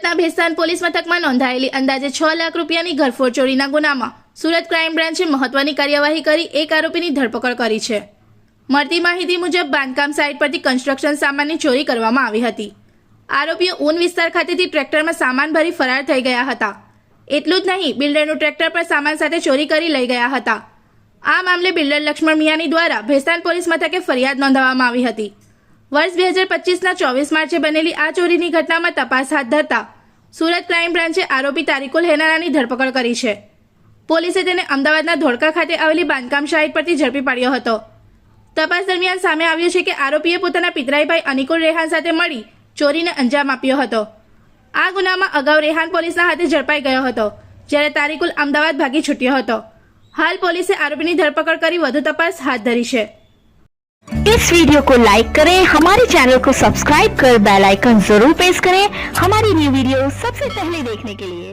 સુરતના ભેસ્તાન પોલીસ મથકમાં નોંધાયેલી અંદાજે 6 લાખ રૂપિયાની ઘરફોડ ચોરીના ગુનામાં સુરત ક્રાઇમ બ્રાન્ચે મહત્વની કાર્યવાહી કરી એક આરોપીની ધરપકડ કરી છે। મળતી માહિતી મુજબ બાંધકામ સાઇટ પરથી કન્સ્ટ્રક્શન સામાનની ચોરી કરવામાં આવી હતી। આરોપીઓ ઊન વિસ્તાર ખાતેથી ટ્રેક્ટરમાં સામાન ભરી ફરાર થઈ ગયા હતા। એટલું જ નહીં, બિલ્ડરનું ટ્રેક્ટર પર સામાન સાથે ચોરી કરી લઈ ગયા હતા। આ મામલે બિલ્ડર લક્ષ્મણ મિયાની દ્વારા ભેસ્તાન પોલીસ મથકે ફરિયાદ નોંધાવવામાં આવી હતી। વર્ષ 2025ના 24 માર્ચે બનેલી આ ચોરીની ઘટનામાં તપાસ હાથ ધરતા સુરત ક્રાઇમ બ્રાન્ચે આરોપી તારિકુલ હેનારાની ધરપકડ કરી છે। પોલીસે તેને અમદાવાદના ધોળકા ખાતે આવેલી બાંધકામ સાઇટ પરથી ઝડપી પાડ્યો હતો। તપાસ દરમિયાન સામે આવ્યું છે કે આરોપીએ પોતાના પિતરાઈભાઈ અનિકુલ રેહાન સાથે મળી ચોરીને અંજામ આપ્યો હતો। આ ગુનામાં અગાઉ રેહાન પોલીસના હાથે ઝડપાઈ ગયો હતો, જ્યારે તારિકુલ અમદાવાદ ભાગી છૂટ્યો હતો। हाल पुलिस आरोपी की धरपकड़ कर વધુ तपास हाथ धरी है। इस वीडियो को लाइक करें, हमारे चैनल को सब्सक्राइब कर बेल आइकन जरूर प्रेस करें हमारी न्यू वीडियो सबसे पहले देखने के लिए।